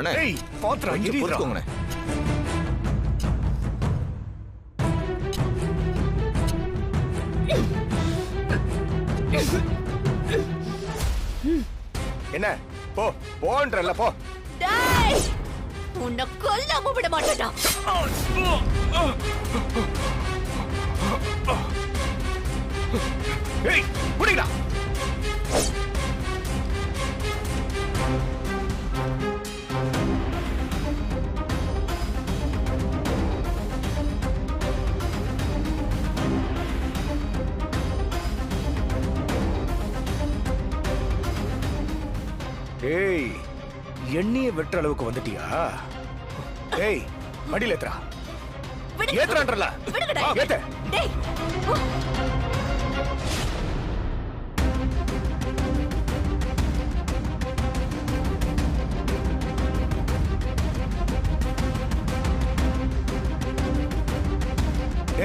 அண்ணா பாத்ரா பொறுத்துக்கோங்கண்ணே. என்ன போ போன்றல்ல போ. டேய் உன்னை கொல்லாம விட மாட்டேடா. ஏய் புடிடா. ஏய் எண்ணிய வெற்ற அளவுக்கு வந்துட்டியா? ஏய் மடியில ஏத்துறா. ஏத்துறான்றல. விடுங்கடா. ஏத்து. டேய்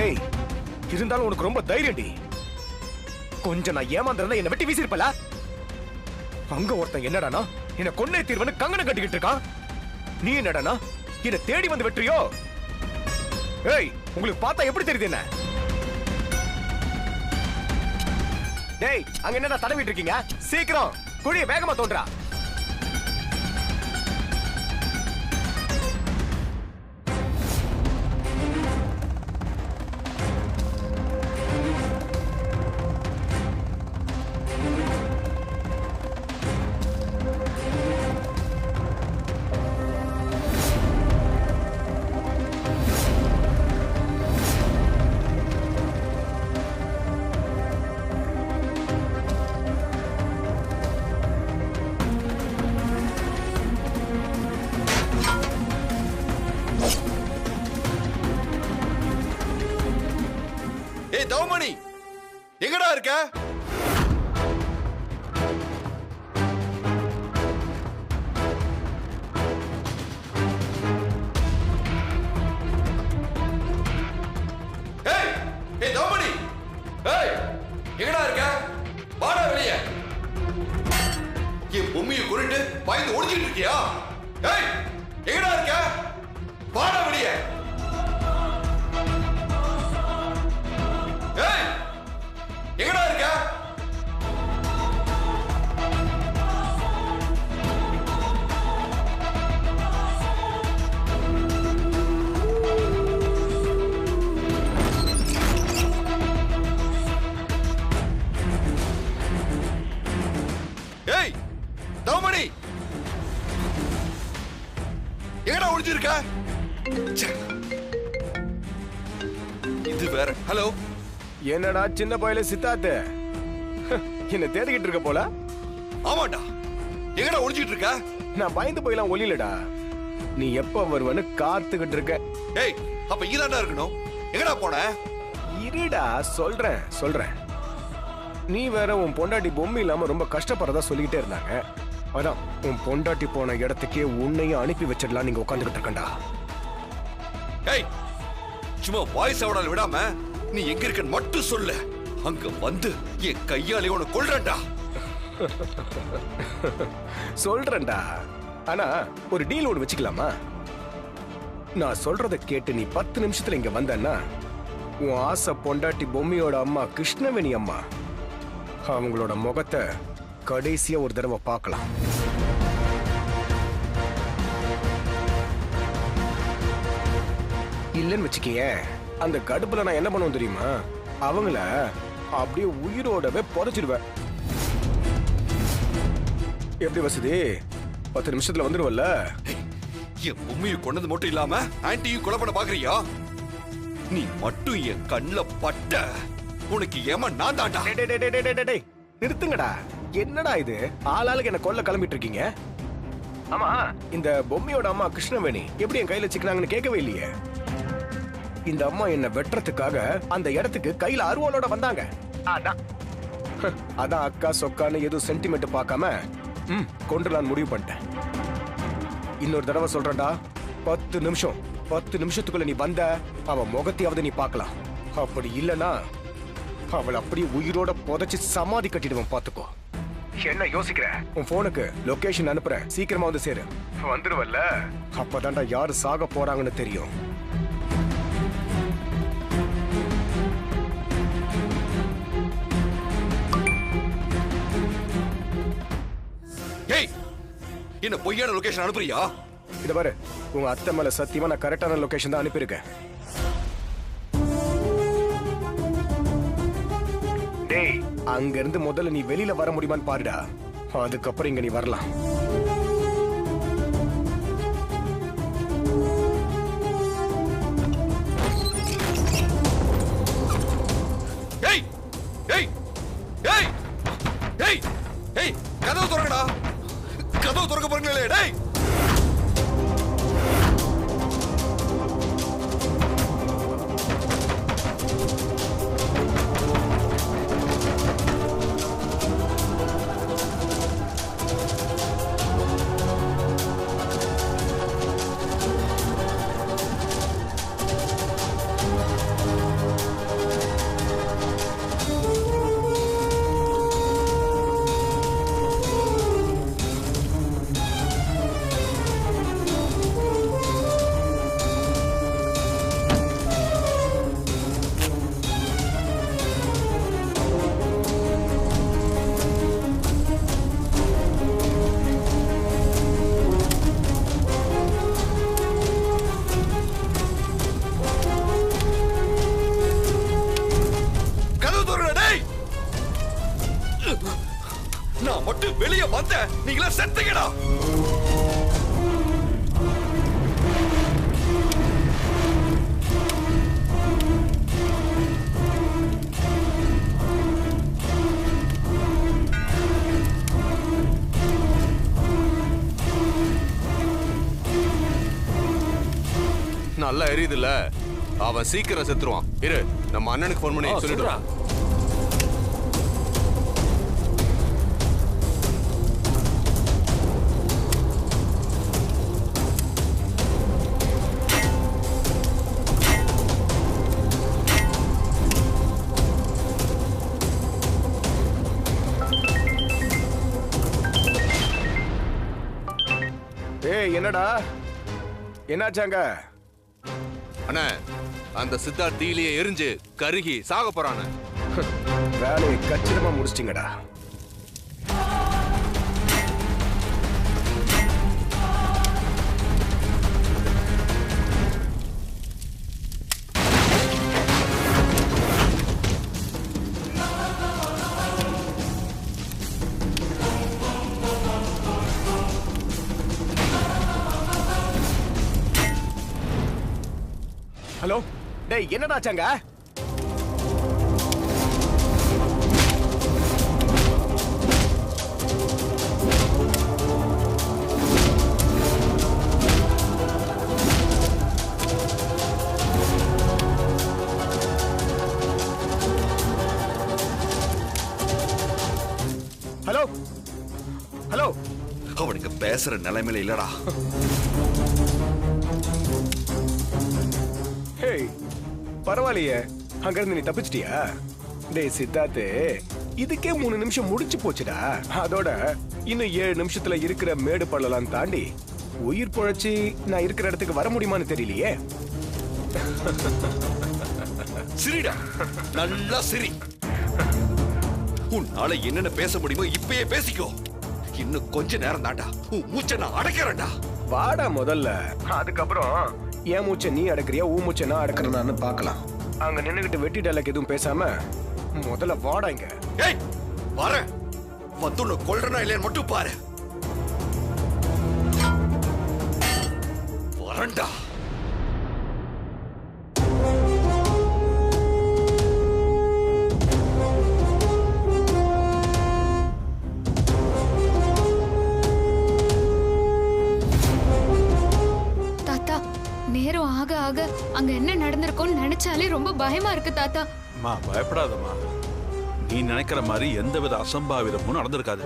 ஏய் இருந்தாலும் உனக்கு ரொம்ப தைரியம்டி. கொஞ்சம் நான் ஏமாந்துறதா என்ன வெட்டி வீசிருப்பல. அங்க ஒருத்தன் என்னடானா என்ன கொன்னே தீர்வன்னு கங்கணம் கட்டிக்கிட்டு இருக்கான். நீ என்னடானா என்ன தேடி வந்து வெற்றியோ? ஏய் உங்களுக்கு பார்த்தா எப்படி தெரியுது என்ன? டேய் அங்க என்னடா தடவிட்டு இருக்கீங்க? சீக்கிரம் குழியை வேகமா தோன்றா. தவமணி எங்கடா இருக்க? தவமணி எங்கடா இருக்க? வாடா வெளியே. என் பொம்மையை கொண்டு பயந்து ஒளிஞ்சிட்டு இருக்கியா? எங்கடா இருக்க? வாடா வெளியே. எங்கடா இருக்க? ஏய் தவமணி எங்கடா ஒளிஞ்சிருக்க? இது வேற. ஹலோ என்னடா சின்ன பையல சித்தார்த்து என்ன தேடிக்கிட்டு இருக்க போல? ஆமாண்டா. எங்கடா ஒளிஞ்சிட்டு இருக்க? நான் பயந்து போயெல்லாம் ஒளியலடா. நீ எப்ப வருவன்னு காத்துக்கிட்டு இருக்க. ஏய் அப்ப இங்கதான்டா இருக்கணும். எங்கடா போன? இருடா சொல்றேன். நீ வேற உன் பொண்டாட்டி பொம்மை இல்லாம ரொம்ப கஷ்டப்படுறதா சொல்லிக்கிட்டே இருந்தாங்க. அதான் உன் பொண்டாட்டி போன இடத்துக்கே உன்னையும் அனுப்பி வச்சிடலாம் நீங்க உட்காந்துக்கிட்டு இருக்கண்டா. ஏய் சும்மா வாய்ஸ் அவடால் விடாம நீ எங்க இருக்கன்னு மட்டும் சொல்லு. அங்க வந்து என் கையாலே உன்னை கொல்றேன்டா. சொல்றேன்டா. ஆனா ஒரு டீல் ஒன்று வச்சுக்கலாமா? நான் சொல்றத கேட்டு நீ 10 நிமிஷத்துல இங்க வந்தன்னா உன் ஆசை பொண்டாட்டி பொம்மையோட அம்மா கிருஷ்ணவேணி அம்மா அவங்களோட முகத்தை கடைசியா ஒரு தடவை பார்க்கலாம். இல்லன்னு வச்சுக்கியே அந்த கடுப்புல நான் என்ன பண்ணுவேன் தெரியுமா? அவங்கள அப்படியே உயிரோடவே புதைச்சிடுவேன். எப்படி வசதி? 10 நிமிஷத்துல வந்துருவல்ல? என் பொம்மையை கொண்டது மட்டும் இல்லாம ஆன்டியும் கொலை பண்ண பாக்குறியா? நீ மட்டும் என் கண்ணுல பட்ட உனக்கு ஏமா நான் தாண்டா. நிறுத்துங்கடா. என்னடா இது? ஆளாளுக்கு என்ன கொல்ல கிளம்பிட்டு இருக்கீங்க? ஆமா இந்த பொம்மையோட அம்மா கிருஷ்ணவேணி எப்படி என் கையில சிக்கினாங்கன்னு கேட்கவே இல்லையே. இந்த அம்மா என்ன வெட்டுறதுக்காக அந்த இடத்துக்கு கையில அருவாளோட வந்தாங்க. அதான் அக்கா சொக்கான்னு எதுவும் சென்டிமெண்ட் பார்க்காம கொண்டுலான்னு முடிவு பண்ணிட்டேன். இன்னொரு தடவை சொல்றேன்டா, 10 நிமிஷத்துக்குள்ள நீ வந்த அவன் முகத்தையாவது நீ பார்க்கலாம். அப்படி இல்லனா அவளை அப்படியே உயிரோட புதைச்சு சமாதி கட்டிடுவோம். பாத்துக்கோ. என்ன யோசிக்கிற? உன் போனுக்கு லொகேஷன் அனுப்புறேன், சீக்கிரமா வந்து சேரு. வந்துருவல்ல? அப்பதான்டா யாரு சாக போறாங்கன்னு தெரியும். ஏய், என்ன பொய்யான லொகேஷன் அனுப்புறியா? இத பாரு, உங்க அத்தை மேல சத்தியமா நான் கரெக்டான லொகேஷன் தான் அனுப்பியிருக்கேன். டேய், அங்க இருந்து முதல்ல நீ வெளியில வர முடியுமான்னு பாருடா, அதுக்கப்புறம் இங்க நீ வரலாம். ஏய் ஏய் ஏய் ஏய் ஏய், கதவு திறங்கடா, கதவு திறக்க போறீங்களே. டேய், நான் மட்டும் வெளியே வந்த நீங்களா செத்தீங்கடா. நல்லா எரியுதுல்ல, அவன் சீக்கிரம் செத்துருவான். இரு, நம்ம அண்ணனுக்கு போன் பண்ணி சொல்லிடுறான். ஏய், என்னடா என்னாச்சாங்க? அண்ணா, அந்த சித்தார்த் தீலியே எரிஞ்சு கருகி சாக போறான. வேலையை கச்சிதமா முடிச்சிட்டீங்கடா. ஹலோ, டேய் என்னடாச்சாங்க? ஹலோ ஹலோ, அவனுக்கு பேசுற நிலைமையில இல்லடா. ஹேய், பரவாயில்லையே, அங்க இருந்து நீ தப்பிச்சிட்டியா? டேய் சித்தார்த்து, இதுக்கே 3 நிமிஷம் முடிச்சு போச்சுடா. அதோட இன்னும் 7 நிமிஷத்துல இருக்கிற மேடு பள்ளலாம் தாண்டி உயிர் பொழைச்சி நான் இருக்கிற இடத்துக்கு வர முடியுமான்னு தெரியலையே. சிரிடா, நல்லா சிரி. உன்னால என்னென்ன பேச முடியுமோ இப்பயே பேசிக்கோ. இன்னும் கொஞ்ச நேரம் தாண்டா, உன் மூச்சை நான் அடக்கிறேன்டா. வாடா முதல்ல, அதுக்கப்புறம் என் மூச்சை நீ அடக்குறியா, உன் மூச்சை நான் அடக்கிறேன்னு பார்க்கலாம். அங்க நின்னுகிட்டு வெட்டி டைலாக் எதுவும் பேசாம முதல்ல வாடா இங்க. ஏய், வரேன். வந்து உன்னை கொல்றனா இல்லையான்னு மட்டும் பாரு. வரேன்டா. நேரம் ஆக ஆக அங்க என்ன நடந்திருக்கும்னு நினைச்சாலே ரொம்ப பயமா இருக்கு தாத்தா. அம்மா, பயப்படாதம்மா. நீ நினைக்கிற மாதிரி எந்தவித அசம்பாவிதமும் நடந்திருக்காது.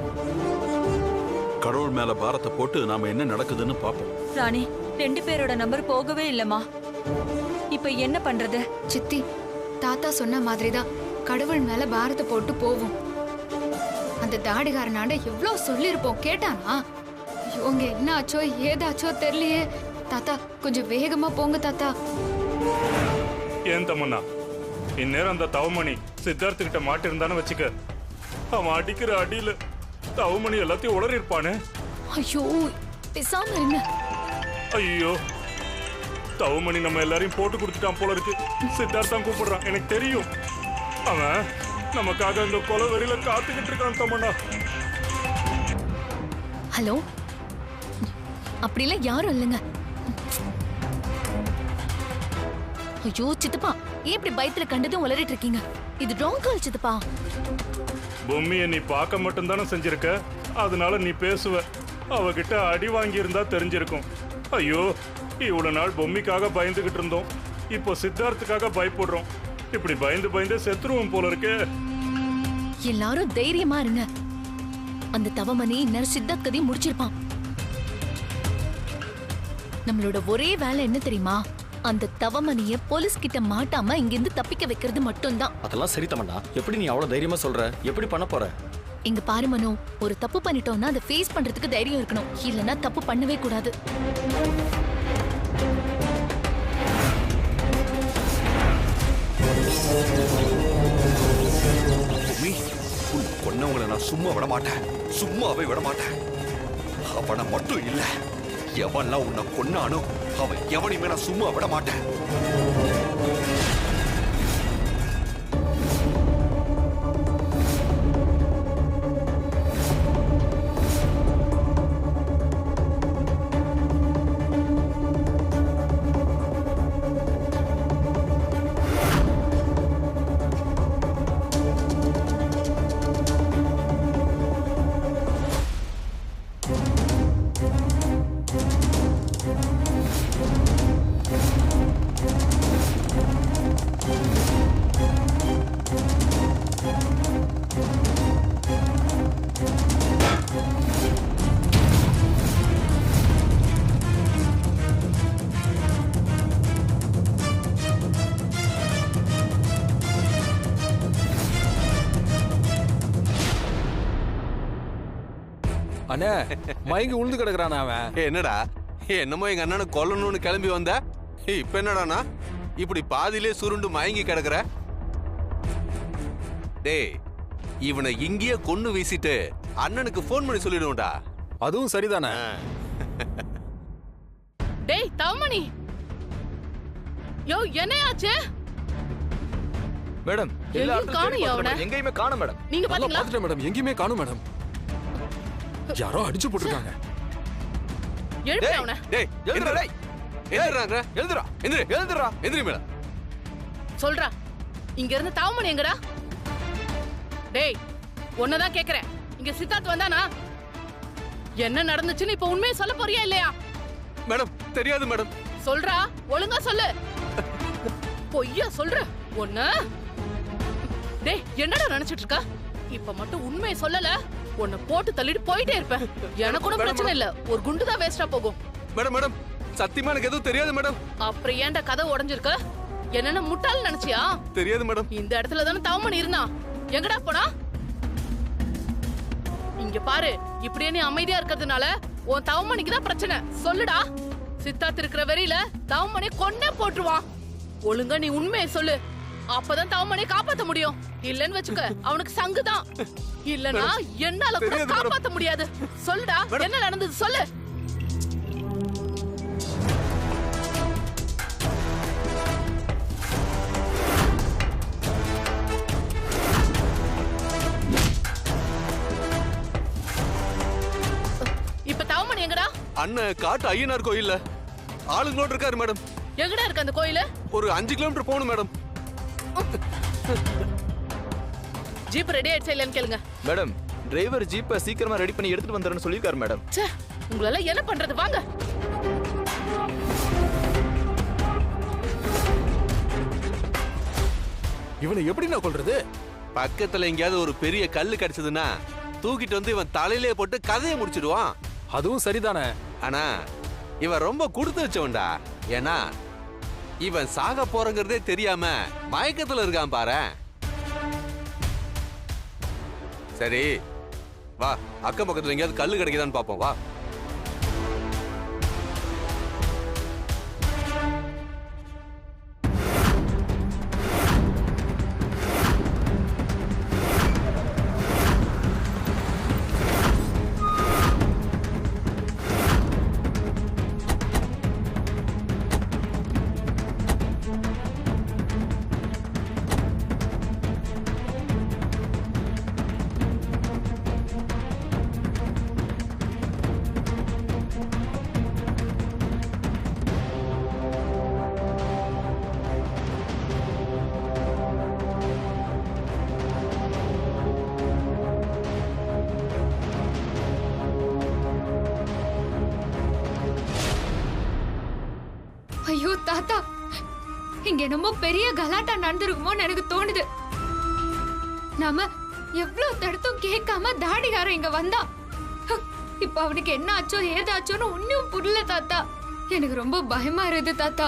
கடவுள் மேல பாரத்தை போட்டு நாம என்ன நடக்குதுன்னு பாப்போம். ராணி, 2 பேரோட நம்பர் போகவே இல்லம்மா. இப்ப என்ன பண்றது? சித்தி, தாத்தா சொன்ன மாதிரிதான் கடவுள் மேல பாரத்தை போட்டு போவோம். அந்த தாடிகாரனாண்ட எவ்வளோ சொல்லியிருப்போம், கேட்டானா? இவங்க என்ன ஆச்சோ ஏதாச்சோ தெரியலையே. தாத்தா கொஞ்சம் வேகமா போங்க தாத்தா. ஏன் தம்மண்ணா, இந்நேரம் அந்த தவமணி சித்தார்த்து கிட்ட மாட்டிருந்தான்னு வச்சுக்க, அவன் அடிக்கிற அடியில தவமணி எல்லாத்தையும் உளறி இருப்பானே. ஐயோ பேசாம என்ன. ஐயோ, தவமணி நம்ம எல்லாரையும் போட்டு கொடுத்துட்டான் போல இருக்கு. சித்தார்த்தான் கூப்பிடுறான், எனக்கு தெரியும். அவன் நமக்காக இந்த கொலை வெறியில காத்துக்கிட்டு இருக்கான் தம்மண்ணா. ஹலோ, அப்படிலாம் யாரும் இல்லைங்க. ஐயோ சித்தப்பா, ஏன் இப்படி பயத்துல கண்டதும் உளறிட்டு இருக்கீங்க? இது ராங் கால் சித்தப்பா. பொம்மியை நீ பார்க்க மட்டும்தானே செஞ்சிருக்க, அதனால நீ பேசுவ. அவகிட்ட அடி வாங்கி இருந்தா தெரிஞ்சிருக்கும். ஐயோ, இவ்வளவு நாள் பொம்மிக்காக பயந்துகிட்டு இருந்தோம், இப்போ சித்தார்த்துக்காக பயப்படுறோம். இப்படி பயந்து பயந்து செத்துருவோம் போல இருக்கே. எல்லாரும் தைரியமா இருங்க. அந்த தவமணி இந்நேரம் சித்தார்த் கதையை முடிச்சிருப்பான். நம்மளோட ஒரே வேலை என்ன தெரியுமா? அந்த தவமணிய போலீஸ் கிட்ட மாட்டாம இங்கிருந்து தப்பிக்க வைக்கிறது மட்டும்தான். அதெல்லாம் சரி தமன்னா, எப்படி நீ அவ்வளவு தைரியமா சொல்ற? எப்படி பண்ண போற? இங்க பாரு மனோ, ஒரு தப்பு பண்ணிட்டோம்னா அதை ஃபேஸ் பண்றதுக்கு தைரியம் இருக்கணும், இல்லைன்னா தப்பு பண்ணவே கூடாது. கொன்னவங்களை நான் சும்மா விட மாட்டேன், சும்மாவே விட மாட்டேன். அவனை மட்டும் இல்ல, எவன்லாம் உன்னை கொன்னானோ அவன் எவனையுமே நான் சும்மா விட மாட்டேன். அண்ணே, மயங்கி உழுந்து கிடக்குறான் அவன். என்னடா, என்னமோ எங்க அண்ணனை கொல்லணும்னு கிளம்பி வந்த, இப்ப என்னடானா இப்படி பாதியிலே சுருண்டு மயங்கி கிடக்குற? டேய், இவனை இங்கேயே கொன்னு வீசிட்டு அண்ணனுக்கு போன் பண்ணி சொல்லிடுவோம்டா. அதுவும் சரிதானே. டேய் தவமணி, யோ என்னையாச்சு? மேடம், எங்கேயுமே காணோம் மேடம். நீங்க பாத்தீங்களா? பாத்துட்டேன் மேடம், எங்கேயுமே காணோம் மேடம். யாரோ அடிச்சு போட்டுருக்காங்க. எழுப்புடா அவனை. டேய், எழுதுடா. டேய், எழுதுடா. எழுதுடா. எழுதுடா. எந்திரி மேல. சொல்றா, இங்க இருந்து தவமணி எங்கடா? டேய், ஒன்னதான் கேக்குறேன், இங்க சித்தார்த் வந்தானா? என்ன நடந்துச்சுன்னு இப்ப உண்மையை சொல்ல போறியா இல்லையா? மேடம், தெரியாது மேடம். சொல்றா, ஒழுங்கா சொல்லு. பொய்யா சொல்ற ஒண்ணு. டேய், என்னடா நினைச்சிட்டு இருக்க? இப்ப மட்டும் உண்மையை சொல்லல, உன்னை போட்டு தள்ளிட்டு போயிட்டே இருப்பேன். எனக்கு கூட பிரச்சனை இல்ல, ஒரு குண்டு தான் வேஸ்டா போகும். மேடம் மேடம், சத்தியமா எனக்கு எதுவும் தெரியாது மேடம். அப்புறம் ஏன்டா கதை உடைஞ்சிருக்க? என்னென்ன முட்டாள் நினைச்சியா? தெரியாது மேடம். இந்த இடத்துல தானே தவமணி இருந்தான், எங்கடா போனா? இங்க பாரு, இப்படியே நீ அமைதியா இருக்கிறதுனால உன் தவமணிக்கு தான் பிரச்சனை. சொல்லுடா, சித்தார்த் இருக்கிற வெறியில தவமணி கொன்னே போட்டுருவான். ஒழுங்கா நீ உண்மையை சொல்லு, அப்பதான் தவமணியை காப்பாத்த முடியும். இல்லன்னு வச்சுக்க, அவனுக்கு சங்குதான். இல்லனா என்னால கூட காப்பாத்த முடியாது. சொல்லுடா, என்ன நடந்தது சொல்லு. இப்ப தவமணி எங்கடா? அண்ணன் காட்டு ஐயனார் கோயில்ல ஆளுங்களோட இருக்காரு மேடம். எங்கடா இருக்கு அந்த கோயில? ஒரு 5 கிலோமீட்டர் போகணும் மேடம். ஜீப் ரெடி ஆயிடுச்சா இல்லன்னு கேளுங்க. மேடம், டிரைவர் ஜீப்பை சீக்கிரமா ரெடி பண்ணி எடுத்துட்டு வந்துறேன்னு சொல்லிருக்காரு மேடம். ச்சே, உங்களால என்ன பண்றது? வாங்க. இவனை எப்படி நான் கொல்றது? பக்கத்துல எங்கேயாவது ஒரு பெரிய கல்லு கிடைச்சதுன்னா தூக்கிட்டு வந்து இவன் தலையிலே போட்டு கதையை முடிச்சிடுவான். அதுவும் சரிதானே. ஆனா இவன் ரொம்ப கொடுத்து வச்சவன்டா. ஏன்னா இவன் சாக போறங்கிறதே தெரியாம மயக்கத்துல இருக்கான் பாரு. சரி, வா அக்கம் பக்கத்துல எங்கேயாவது கல்லு கிடைக்குதான்னு பாப்போம் வா. ஐயோ தாத்தா, இங்க என்னமோ பெரிய கலாட்டா நடந்திருக்குமோன்னு எனக்கு தோணுது. நாம எவ்வளவு தடுத்தும் கேட்காம தாடிகாரன் இங்க வந்தா. இப்ப அவனுக்கு என்ன ஆச்சோ ஏதாச்சோன்னு ஒன்னும் புரியல தாத்தா. எனக்கு ரொம்ப பயமா இருக்குது தாத்தா.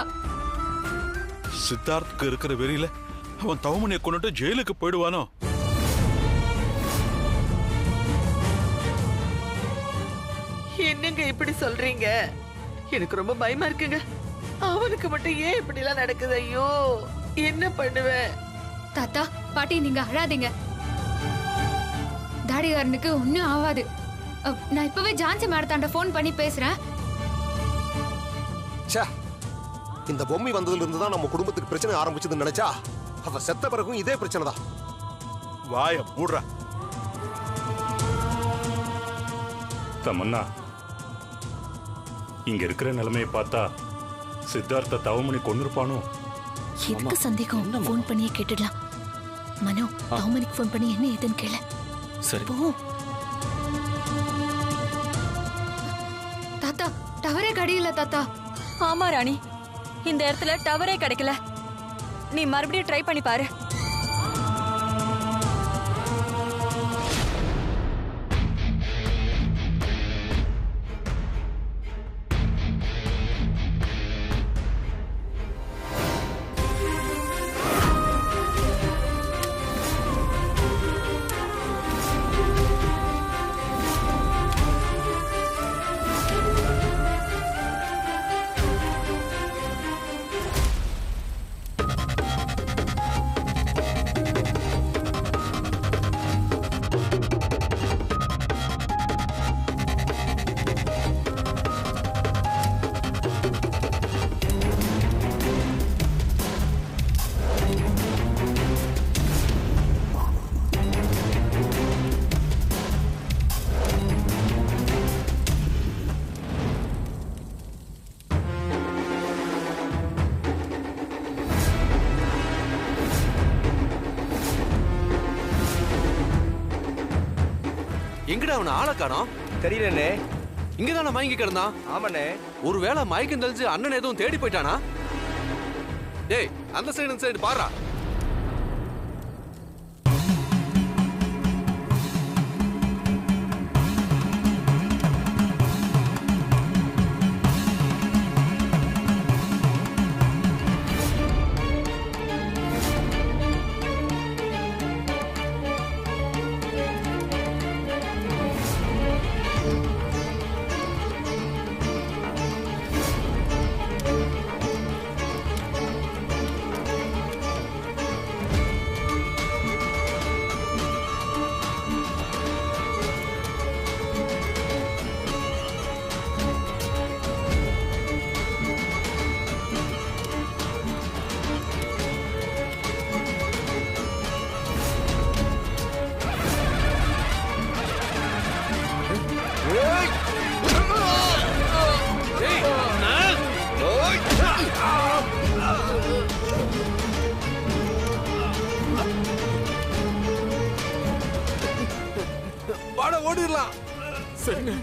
சித்தார்த்துக்கு இருக்கிற வெறியில அவன் தவமணியை கொண்டுட்டு ஜெயிலுக்கு போயிடுவானோ? என்னங்க இப்படி சொல்றீங்க? எனக்கு ரொம்ப பயமா இருக்குங்க. அவனுக்கு மட்டும் ஏன் இப்படி எல்லாம் நடக்குது? ஐயோ, என்ன பண்ணுவேன்? தாத்தா பாட்டி நீங்க அழாதீங்க. தாடிகாரனுக்கு ஒன்னும் ஆகாது. நான் இப்பவே ஜான்சி மேடத்தாண்ட போன் பண்ணி பேசுறேன். இந்த பொம்மை வந்ததுல இருந்து தான் நம்ம குடும்பத்துக்கு பிரச்சனை ஆரம்பிச்சதுன்னு நினைச்சா அவ செத்த பிறகும் இதே பிரச்சனை தான். வாய மூடுறா. தமன்னா, இங்க இருக்கிற நிலைமையை பார்த்தா சித்தார்த்த தவமணி கொண்டிருப்பானோ? எதுக்கு சந்தேகம்? போன் பண்ணியே கேட்டுடலாம். மனோ, தவமணிக்கு போன் பண்ணி என்ன ஏதுன்னு கேளு. சரி போ. தாத்தா டவரே கடியில தாத்தா. ஆமா ராணி, இந்த இடத்துல டவரே கிடைக்கல. நீ மறுபடியும் ட்ரை பண்ணி பாரு. எங்கடா அவன ஆளை காணோம்? தெரியலண்ணே. இங்கதானே மயங்கி கிடந்தான். ஆமாண்ணே. ஒருவேளை மயக்கம் தெளிச்சு அண்ணன் எதுவும் தேடி போயிட்டானா? டேய், அந்த சைடு பாரா. வாடா ஓடிடலாம். சரிங்க.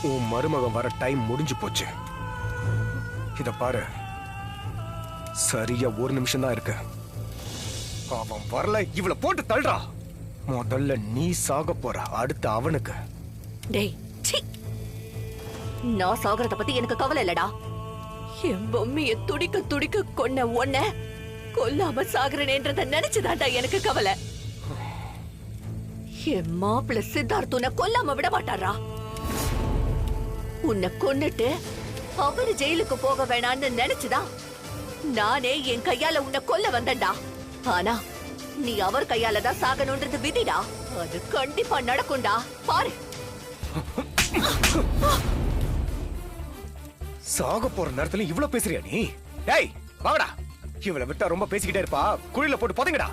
உன் மருமகன் வர டைம் முடிஞ்சு போச்சு. இத பாரு, சரியா 1 நிமிஷம் தான் இருக்கு. அவன் வரல, இவளை போட்டு தள்ளுறா. முதல்ல நீ சாக போற, அடுத்து அவனுக்கு. டேய், சீ. நான் சாகறத பத்தி எனக்கு கவலை இல்லடா. என் பொம்மைய துடிக்க துடிக்க கொன்ன உன்ன கொல்லாம சாகுறேன்றத நினைச்சுதான்டா எனக்கு கவலை. என் மாப்பிள்ள சித்தார்த் உன்னை கொல்லாம விட மாட்டாரா? உன்னை கொன்னுட்டு அவரு ஜெயிலுக்கு போக வேணான்னு நினைச்சுதான் நானே என் கையால உன்னை கொல்ல வந்தேன்டா. ஆனா நீ அவர் கையால தான் சாகணும்ன்றது விதிடா. அது கண்டிப்பா நடக்கும்டா, பாரு. சாக போற நேரத்துல இவ்ளோ பேசுறியா நீ? டேய் வாங்கடா, இவளை விட்டா ரொம்ப பேசிக்கிட்டே இருப்பா. குழியில போட்டு புதைங்கடா.